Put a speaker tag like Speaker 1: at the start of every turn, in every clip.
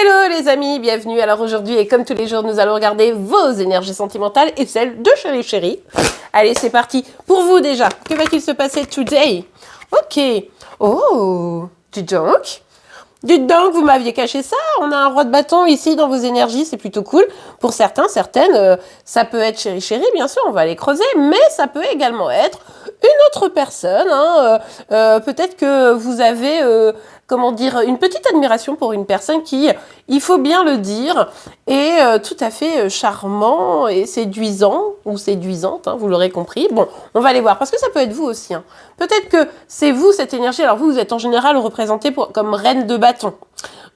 Speaker 1: Hello les amis, bienvenue. Alors aujourd'hui et comme tous les jours, nous allons regarder vos énergies sentimentales et celles de Chéri. Allez, c'est parti. Pour vous déjà, que va-t-il se passer today? Ok. Oh, dites donc. Dites donc, vous m'aviez caché ça. On a un roi de bâton ici dans vos énergies, c'est plutôt cool. Pour certains, certaines, ça peut être Chéri, bien sûr, on va aller creuser, mais ça peut également être une autre personne. Peut-être que vous avez, comment dire, une petite admiration pour une personne qui, il faut bien le dire, est tout à fait charmant et séduisant, ou séduisante, vous l'aurez compris. Bon, on va aller voir, parce que ça peut être vous aussi. Peut-être que c'est vous, cette énergie. Alors vous êtes en général représenté comme reine de bâton.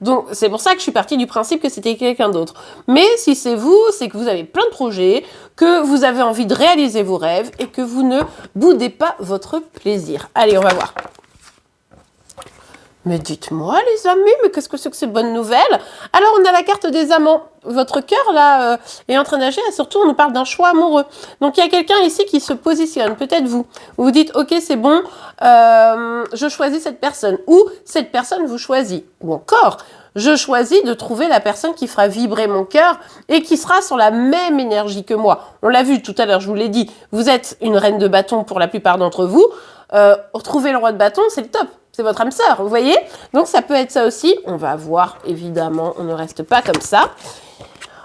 Speaker 1: Donc c'est pour ça que je suis partie du principe que c'était quelqu'un d'autre. Mais si c'est vous, c'est que vous avez plein de projets, que vous avez envie de réaliser vos rêves et que vous ne boudez pas votre plaisir. Allez, on va voir. Mais dites-moi les amis, mais qu'est-ce que c'est que ces bonnes nouvelles? Alors on a la carte des amants. Votre cœur là est en train d'agir et surtout on nous parle d'un choix amoureux. Donc il y a quelqu'un ici qui se positionne, peut-être vous. Vous vous dites ok c'est bon, je choisis cette personne. Ou cette personne vous choisit. Ou encore, je choisis de trouver la personne qui fera vibrer mon cœur et qui sera sur la même énergie que moi. On l'a vu tout à l'heure, je vous l'ai dit, vous êtes une reine de bâton pour la plupart d'entre vous. Retrouver le roi de bâton, c'est le top. C'est votre âme sœur, vous voyez? Donc ça peut être ça aussi. On va voir, évidemment, on ne reste pas comme ça.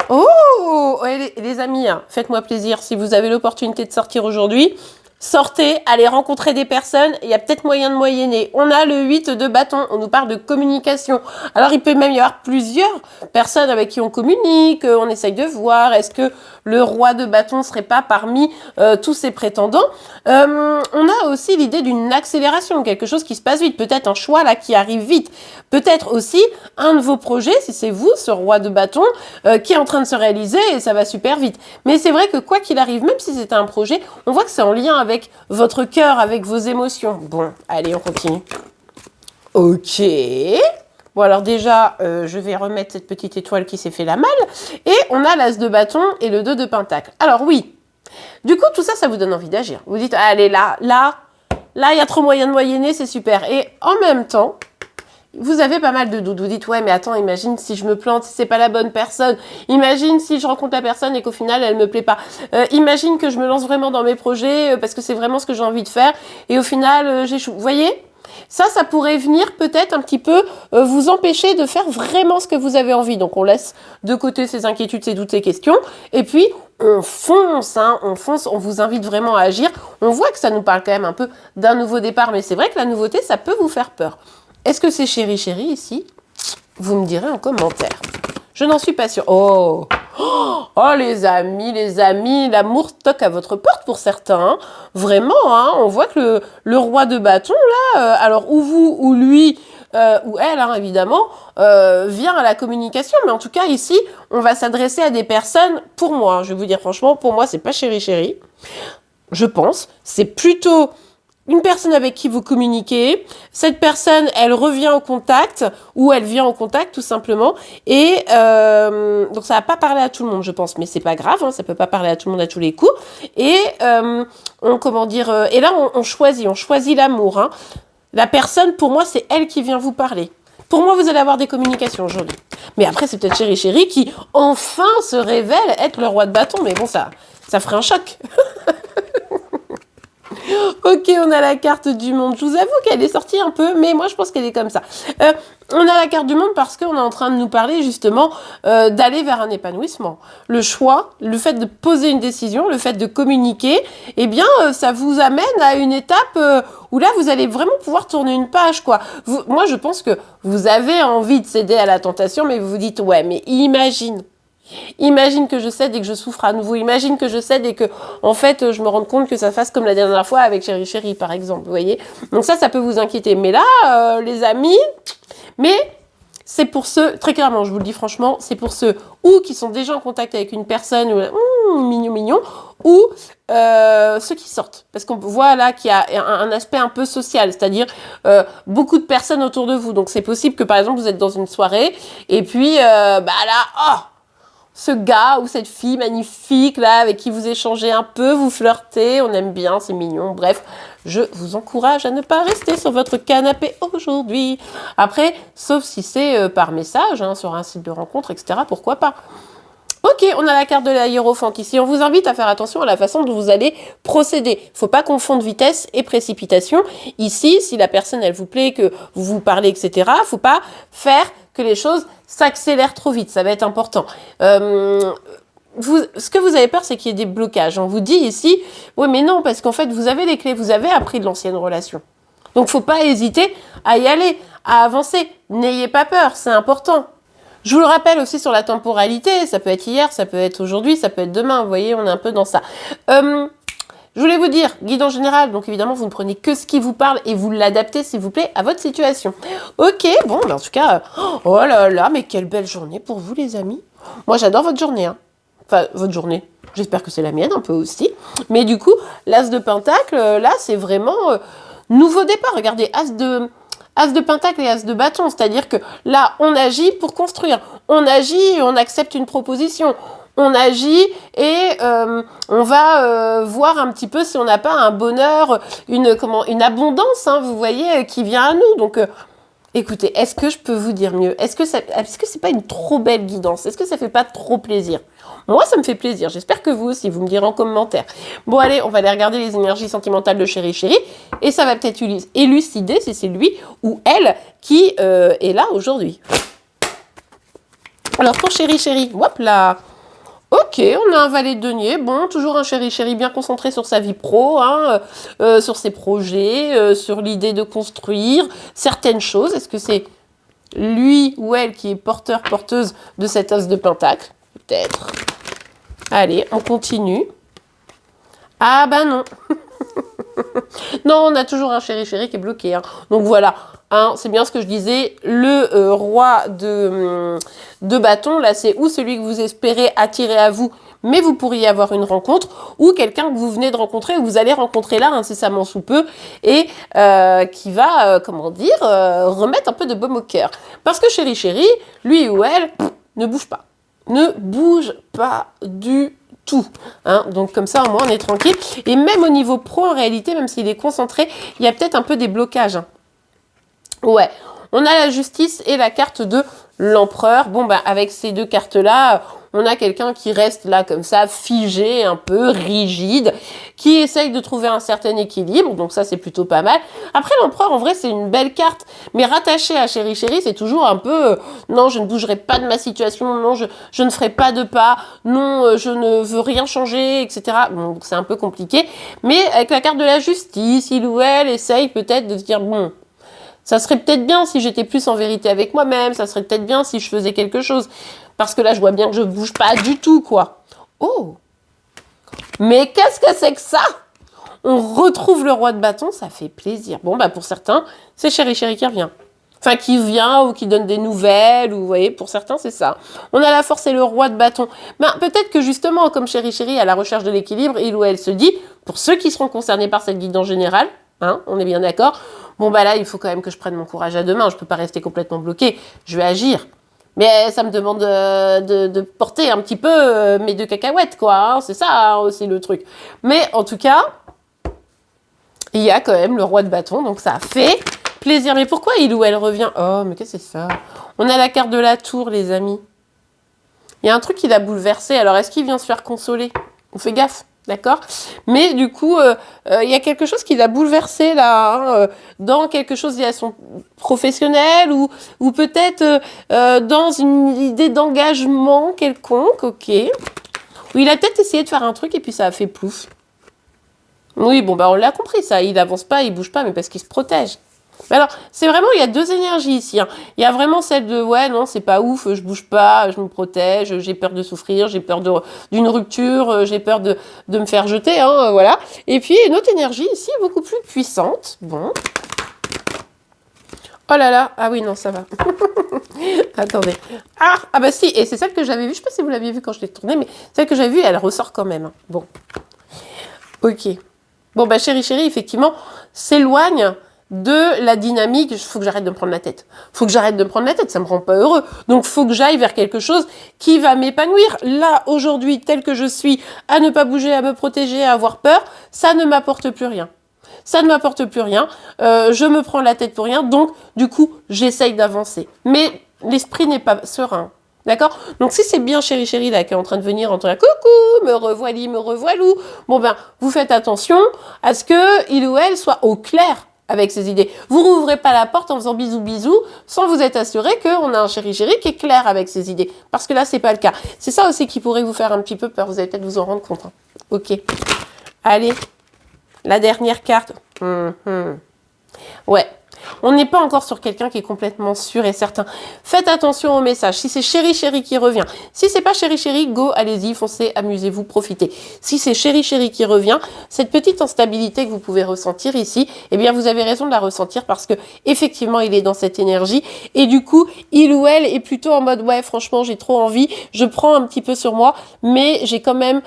Speaker 1: Oh, les amis, faites-moi plaisir. Si vous avez l'opportunité de sortir aujourd'hui, sortez, allez rencontrer des personnes. Il y a peut-être moyen de moyenner. On a le 8 de bâton. On nous parle de communication. Alors, il peut même y avoir plusieurs personnes avec qui on communique. On essaye de voir. Est-ce que le roi de bâton ne serait pas parmi tous ces prétendants? On a aussi l'idée d'une accélération, quelque chose qui se passe vite. Peut-être un choix là qui arrive vite. Peut-être aussi un de vos projets, si c'est vous, ce roi de bâton, qui est en train de se réaliser et ça va super vite. Mais c'est vrai que quoi qu'il arrive, même si c'est un projet, on voit que c'est en lien avec votre cœur, avec vos émotions. Bon, allez, on continue. Ok. Bon, alors déjà, je vais remettre cette petite étoile qui s'est fait la malle. Et on a l'as de bâton et le 2 de pentacle. Alors oui, du coup, tout ça, ça vous donne envie d'agir. Vous dites, allez, là, il y a trop moyen de moyenner, c'est super. Et en même temps, vous avez pas mal de doutes. Vous dites, ouais, mais attends, imagine si je me plante, si c'est pas la bonne personne. Imagine si je rencontre la personne et qu'au final, elle me plaît pas. Imagine que je me lance vraiment dans mes projets parce que c'est vraiment ce que j'ai envie de faire. Et au final, j'échoue. Vous voyez? Ça pourrait venir peut-être un petit peu vous empêcher de faire vraiment ce que vous avez envie. Donc, on laisse de côté ces inquiétudes, ces doutes, ces questions. Et puis, on fonce, on vous invite vraiment à agir. On voit que ça nous parle quand même un peu d'un nouveau départ. Mais c'est vrai que la nouveauté, ça peut vous faire peur. Est-ce que c'est Chéri ici? Vous me direz en commentaire. Je n'en suis pas sûre. Oh, les amis, l'amour toque à votre porte pour certains. Vraiment, on voit que le roi de bâton, là, alors ou vous, ou lui, ou elle, évidemment, vient à la communication. Mais en tout cas, ici, on va s'adresser à des personnes, pour moi, je vais vous dire franchement, pour moi, c'est pas Chéri. Je pense, c'est plutôt une personne avec qui vous communiquez, cette personne, elle revient au contact, ou elle vient au contact tout simplement, et donc ça va pas parler à tout le monde, je pense, mais c'est pas grave, ça peut pas parler à tout le monde à tous les coups, et et là on choisit l'amour, La personne, pour moi, c'est elle qui vient vous parler. Pour moi, vous allez avoir des communications jolies. Mais après, c'est peut-être Chéri qui, enfin, se révèle être le roi de bâton, mais bon, ça ferait un choc. Ok, on a la carte du monde. Je vous avoue qu'elle est sortie un peu, mais moi je pense qu'elle est comme ça. On a la carte du monde parce qu'on est en train de nous parler justement d'aller vers un épanouissement. Le choix, le fait de poser une décision, le fait de communiquer, eh bien ça vous amène à une étape où là vous allez vraiment pouvoir tourner une page, quoi. Moi je pense que vous avez envie de céder à la tentation, mais vous vous dites ouais, mais Imagine que je cède et que je souffre à nouveau. Imagine que je cède et que, en fait, je me rende compte que ça fasse comme la dernière fois avec Chéri, par exemple, vous voyez. Donc ça peut vous inquiéter. Mais là, les amis, mais c'est pour ceux, très clairement, je vous le dis franchement, c'est pour ceux ou qui sont déjà en contact avec une personne, mignon, ou ceux qui sortent. Parce qu'on voit là qu'il y a un aspect un peu social, c'est-à-dire beaucoup de personnes autour de vous. Donc c'est possible que, par exemple, vous êtes dans une soirée et puis, ce gars ou cette fille magnifique là avec qui vous échangez un peu, vous flirtez, on aime bien, c'est mignon, bref. je vous encourage à ne pas rester sur votre canapé aujourd'hui. Après, sauf si c'est par message, hein, sur un site de rencontre, etc., pourquoi pas. Ok, on a la carte de la hiérophant ici. On vous invite à faire attention à la façon dont vous allez procéder. Il ne faut pas confondre vitesse et précipitation. Ici, si la personne, elle vous plaît, que vous vous parlez, etc., il ne faut pas faire que les choses s'accélèrent trop vite. Ça va être important. Ce que vous avez peur, c'est qu'il y ait des blocages. On vous dit ici, oui, mais non, parce qu'en fait, vous avez les clés, vous avez appris de l'ancienne relation. Donc, il ne faut pas hésiter à y aller, à avancer. N'ayez pas peur, c'est important. Je vous le rappelle aussi sur la temporalité, ça peut être hier, ça peut être aujourd'hui, ça peut être demain, vous voyez, on est un peu dans ça. Je voulais vous dire, guide en général, donc évidemment, vous ne prenez que ce qui vous parle et vous l'adaptez, s'il vous plaît, à votre situation. Ok, bon, en tout cas, oh là là, mais quelle belle journée pour vous, les amis. Moi, j'adore votre journée, hein. Enfin, votre journée, j'espère que c'est la mienne, un peu aussi. Mais du coup, l'as de pentacle, là, c'est vraiment nouveau départ. Regardez, As de pentacle et as de bâton, c'est-à-dire que là, on agit pour construire. On agit et on accepte une proposition. On agit et on va voir un petit peu si on n'a pas un bonheur, une abondance, hein, vous voyez, qui vient à nous. Donc, écoutez, est-ce que je peux vous dire mieux? Est-ce que c'est pas une trop belle guidance? Est-ce que ça fait pas trop plaisir? Moi, ça me fait plaisir. J'espère que vous aussi, vous me direz en commentaire. Bon, allez, on va aller regarder les énergies sentimentales de Chéri Chéri. Et ça va peut-être élucider si c'est lui ou elle qui est là aujourd'hui. Alors, pour Chéri Chéri, hop là. Ok, on a un valet de denier. Bon, toujours un Chéri Chéri bien concentré sur sa vie pro, hein, sur ses projets, sur l'idée de construire certaines choses. Est-ce que c'est lui ou elle qui est porteuse de cet as de pentacle? Peut-être. Allez, on continue. Ah bah non. Non, on a toujours un Chéri Chéri qui est bloqué. Hein. Donc voilà, hein, c'est bien ce que je disais. Le roi de bâton, là, c'est ou celui que vous espérez attirer à vous, mais vous pourriez avoir une rencontre, ou quelqu'un que vous venez de rencontrer, ou vous allez rencontrer là, incessamment sous peu, et qui va, remettre un peu de baume au cœur. Parce que Chéri Chéri, lui ou elle, ne bouge pas. Ne bouge pas du tout. Hein. Donc comme ça, au moins, on est tranquille. Et même au niveau pro, en réalité, même s'il est concentré, il y a peut-être un peu des blocages. Hein. Ouais. On a la justice et la carte de l'empereur. Bon, bah, avec ces deux cartes-là, on a quelqu'un qui reste là comme ça, figé, un peu rigide, qui essaye de trouver un certain équilibre. Donc ça, c'est plutôt pas mal. Après, l'empereur, en vrai, c'est une belle carte. Mais rattaché à Chéri Chéri, c'est toujours un peu non, je ne bougerai pas de ma situation. Non, je ne ferai pas de pas. Non, je ne veux rien changer, etc. Bon, c'est un peu compliqué. Mais avec la carte de la justice, il ou elle essaye peut-être de se dire, bon, ça serait peut-être bien si j'étais plus en vérité avec moi-même. Ça serait peut-être bien si je faisais quelque chose. Parce que là, je vois bien que je bouge pas du tout, quoi. Oh! Mais qu'est-ce que c'est que ça? On retrouve le roi de bâton, ça fait plaisir. Bon, bah pour certains, c'est Chéri Chéri qui revient. Enfin, qui vient ou qui donne des nouvelles, ou vous voyez, pour certains, c'est ça. On a la force et le roi de bâton. Ben, peut-être que justement, comme Chéri Chéri à la recherche de l'équilibre, il ou elle se dit, pour ceux qui seront concernés par cette guide en général, hein, on est bien d'accord, bon, bah là, il faut quand même que je prenne mon courage à deux mains, je peux pas rester complètement bloquée, je vais agir. Mais ça me demande de porter un petit peu mes deux cacahuètes, quoi. Hein, c'est ça hein, aussi le truc. Mais en tout cas, il y a quand même le roi de bâton, donc ça fait plaisir. Mais pourquoi il ou elle revient? Oh, mais qu'est-ce que c'est ça? On a la carte de la tour, les amis. Il y a un truc qui l'a bouleversé. Alors, est-ce qu'il vient se faire consoler? On fait gaffe. D'accord? Mais du coup, il y a quelque chose qui l'a bouleversé là, hein, dans quelque chose lié à son professionnel ou peut-être dans une idée d'engagement quelconque, ok. Ou il a peut-être essayé de faire un truc et puis ça a fait plouf. Oui, bon, bah on l'a compris ça, il n'avance pas, il bouge pas, mais parce qu'il se protège. Mais alors, c'est vraiment, il y a deux énergies ici. Hein. Il y a vraiment celle de, ouais, non, c'est pas ouf, je bouge pas, je me protège, j'ai peur de souffrir, j'ai peur d'une rupture, j'ai peur de me faire jeter, hein, voilà. Et puis, une autre énergie ici, beaucoup plus puissante. Bon. Oh là là, ah oui, non, ça va. Attendez. Ah bah si, et c'est celle que j'avais vue, je sais pas si vous l'aviez vue quand je l'ai tournée, mais celle que j'avais vue, elle ressort quand même. Hein. Bon. Ok. Bon, bah Chéri Chéri, effectivement, s'éloigne de la dynamique, il faut que j'arrête de me prendre la tête. Faut que j'arrête de me prendre la tête, ça me rend pas heureux. Donc, faut que j'aille vers quelque chose qui va m'épanouir. Là, aujourd'hui, tel que je suis, à ne pas bouger, à me protéger, à avoir peur, ça ne m'apporte plus rien. ça ne m'apporte plus rien, je me prends la tête pour rien, donc du coup, j'essaye d'avancer. Mais l'esprit n'est pas serein. D'accord? Donc si c'est bien chéri chéri là qui est en train de venir en train de coucou, me revoilà, me revoilou, bon ben vous faites attention à ce que il ou elle soit au clair avec ses idées. Vous rouvrez pas la porte en faisant bisous bisous sans vous être assuré qu'on a un chéri chéri qui est clair avec ses idées. Parce que là c'est pas le cas. C'est ça aussi qui pourrait vous faire un petit peu peur. Vous allez peut-être vous en rendre compte. Hein. Ok. Allez. La dernière carte. Ouais. On n'est pas encore sur quelqu'un qui est complètement sûr et certain. Faites attention au message. Si c'est chéri chéri qui revient, si c'est pas chéri chéri, go, allez-y, foncez, amusez-vous, profitez. Si c'est chéri chéri qui revient, cette petite instabilité que vous pouvez ressentir ici, eh bien vous avez raison de la ressentir parce que effectivement il est dans cette énergie et du coup il ou elle est plutôt en mode ouais franchement j'ai trop envie, je prends un petit peu sur moi, mais j'ai quand même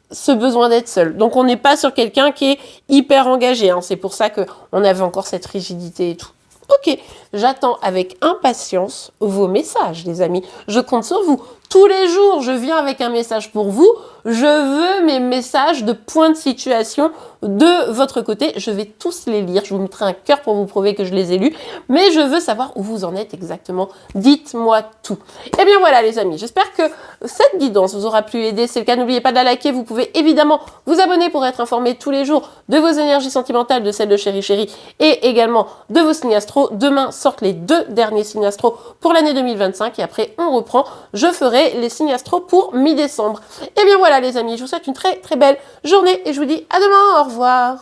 Speaker 1: ce besoin d'être seul. Donc on n'est pas sur quelqu'un qui est hyper engagé. Hein. C'est pour ça qu'on avait encore cette rigidité et tout. Ok, j'attends avec impatience vos messages, les amis. Je compte sur vous. Tous les jours, je viens avec un message pour vous. Je veux mes messages de point de situation de votre côté. Je vais tous les lire. Je vous mettrai un cœur pour vous prouver que je les ai lus. Mais je veux savoir où vous en êtes exactement. Dites-moi tout. Et bien voilà, les amis. J'espère que cette guidance vous aura pu aider. Si c'est le cas, n'oubliez pas de la liker. Vous pouvez évidemment vous abonner pour être informé tous les jours de vos énergies sentimentales, de celles de Chéri Chéri et également de vos signes astro. Demain sortent les 2 derniers signes astro pour l'année 2025 et après on reprend. Je ferai les signes astro pour mi-décembre. Et bien voilà les amis, je vous souhaite une très très belle journée et je vous dis à demain, au revoir.